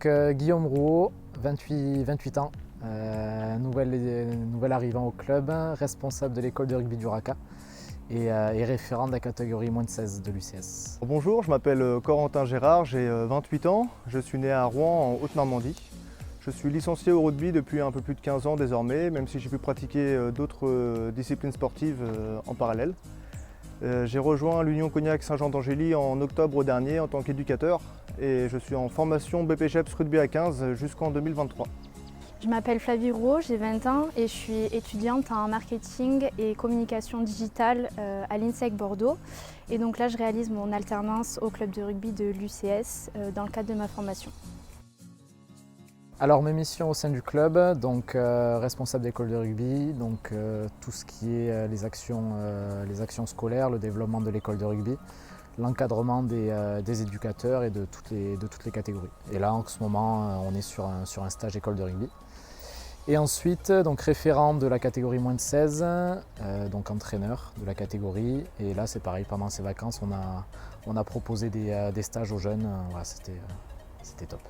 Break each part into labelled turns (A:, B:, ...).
A: Guillaume Rouault, 28 ans, nouvel arrivant au club, responsable de l'école de rugby du RACA et référent de la catégorie moins de 16 de l'UCS.
B: Bonjour, je m'appelle Corentin Gérard, j'ai 28 ans, je suis né à Rouen en Haute-Normandie. Je suis licencié au rugby depuis un peu plus de 15 ans désormais, même si j'ai pu pratiquer d'autres disciplines sportives en parallèle. J'ai rejoint l'Union Cognac Saint-Jean d'Angély en octobre dernier en tant qu'éducateur et je suis en formation BPGEPS Rugby à 15 jusqu'en 2023.
C: Je m'appelle Flavie Rouault, j'ai 20 ans et je suis étudiante en marketing et communication digitale à l'INSEC Bordeaux. Et donc là, je réalise mon alternance au club de rugby de l'UCS dans le cadre de ma formation.
A: Alors mes missions au sein du club, donc responsable d'école de rugby, donc tout ce qui est les actions scolaires, le développement de l'école de rugby, l'encadrement des éducateurs et de toutes les catégories. Et là en ce moment on est sur un stage école de rugby. Et ensuite donc référent de la catégorie moins de 16, donc entraîneur de la catégorie. Et là c'est pareil, pendant ces vacances on a proposé des stages aux jeunes, voilà, c'était top.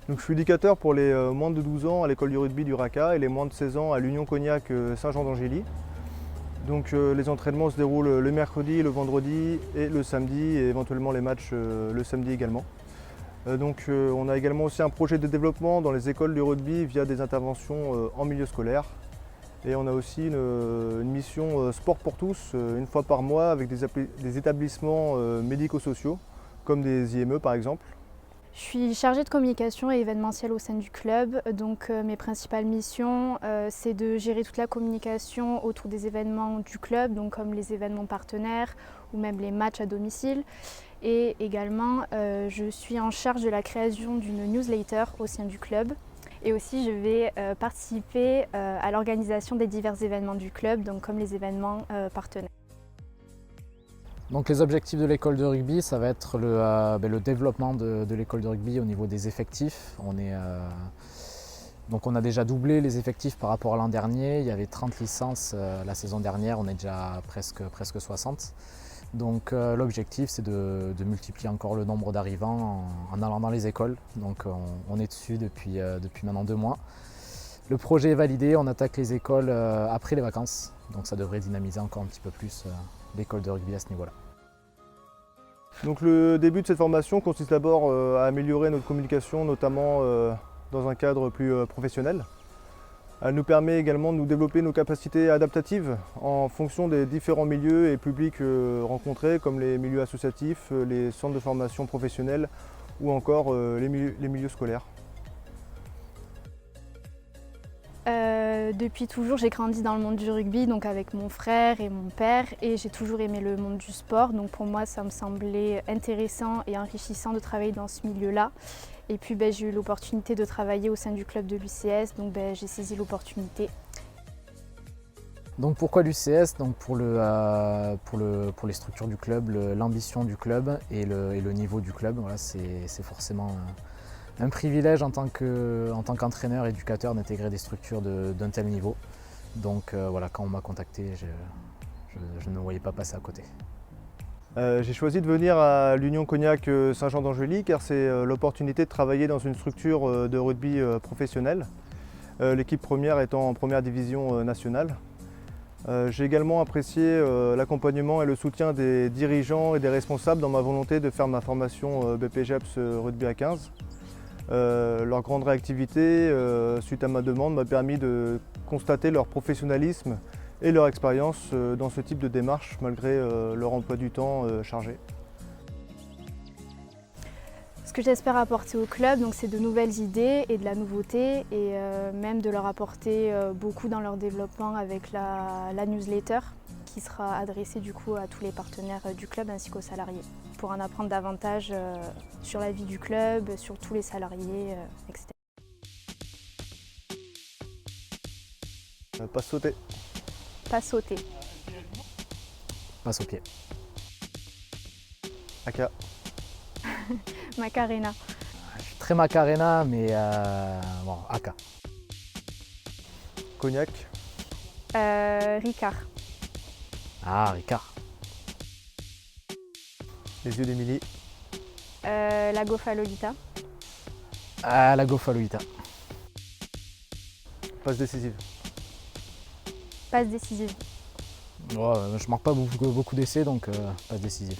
B: Donc, je suis éducateur pour les moins de 12 ans à l'école du rugby du RACA et les moins de 16 ans à l'Union Cognac Saint-Jean d'Angély. Donc les entraînements se déroulent le mercredi, le vendredi et le samedi et éventuellement les matchs le samedi également. On a également aussi un projet de développement dans les écoles du rugby via des interventions en milieu scolaire. Et on a aussi une mission sport pour tous une fois par mois avec des établissements médico-sociaux comme des IME par exemple.
C: Je suis chargée de communication et événementiel au sein du club. Donc mes principales missions, c'est de gérer toute la communication autour des événements du club, donc comme les événements partenaires ou même les matchs à domicile. Et également, je suis en charge de la création d'une newsletter au sein du club. Et aussi, je vais participer à l'organisation des divers événements du club, donc comme les événements partenaires.
A: Donc les objectifs de l'école de rugby, ça va être le développement de l'école de rugby au niveau des effectifs. Donc on a déjà doublé les effectifs par rapport à l'an dernier. Il y avait 30 licences la saison dernière, on est déjà presque 60. Donc l'objectif c'est de multiplier encore le nombre d'arrivants en allant dans les écoles. Donc on est dessus depuis maintenant 2 mois. Le projet est validé, on attaque les écoles après les vacances. Donc ça devrait dynamiser encore un petit peu plus l'école de rugby à ce niveau-là.
B: Donc le début de cette formation consiste d'abord à améliorer notre communication, notamment dans un cadre plus professionnel. Elle nous permet également de nous développer nos capacités adaptatives en fonction des différents milieux et publics rencontrés, comme les milieux associatifs, les centres de formation professionnels ou encore les milieux scolaires.
C: Depuis toujours, j'ai grandi dans le monde du rugby, donc avec mon frère et mon père, et j'ai toujours aimé le monde du sport. Donc pour moi, ça me semblait intéressant et enrichissant de travailler dans ce milieu-là. Et puis j'ai eu l'opportunité de travailler au sein du club de l'UCS, donc j'ai saisi l'opportunité.
A: Donc pourquoi l'UCS? Donc pour les structures du club, l'ambition du club et le niveau du club. Voilà, c'est forcément un privilège en tant qu'entraîneur, éducateur d'intégrer des structures d'un tel niveau. Donc voilà, quand on m'a contacté, je ne me voyais pas passer à côté.
B: J'ai choisi de venir à l'Union Cognac Saint-Jean d'Angély car c'est l'opportunité de travailler dans une structure de rugby professionnelle, l'équipe première étant en première division nationale. J'ai également apprécié l'accompagnement et le soutien des dirigeants et des responsables dans ma volonté de faire ma formation BPGEPS Rugby à 15. Leur grande réactivité suite à ma demande m'a permis de constater leur professionnalisme et leur expérience dans ce type de démarche malgré leur emploi du temps chargé.
C: Ce que j'espère apporter au club, c'est de nouvelles idées et de la nouveauté et même de leur apporter beaucoup dans leur développement avec la newsletter qui sera adressée du coup à tous les partenaires du club ainsi qu'aux salariés pour en apprendre davantage sur la vie du club, sur tous les salariés, etc.
B: Pas sauter.
C: Pas sauter.
A: Passe au pied.
B: Aka.
C: Macarena.
A: Je suis très Macarena, mais bon, AK.
B: Cognac.
C: Ricard.
A: Ah, Ricard.
B: Les yeux d'Émilie.
C: La Gofa Lolita.
A: À la Gofaloïta.
B: Passe décisive.
C: Passe décisive.
A: Ouais, je marque pas beaucoup d'essais, donc passe décisive.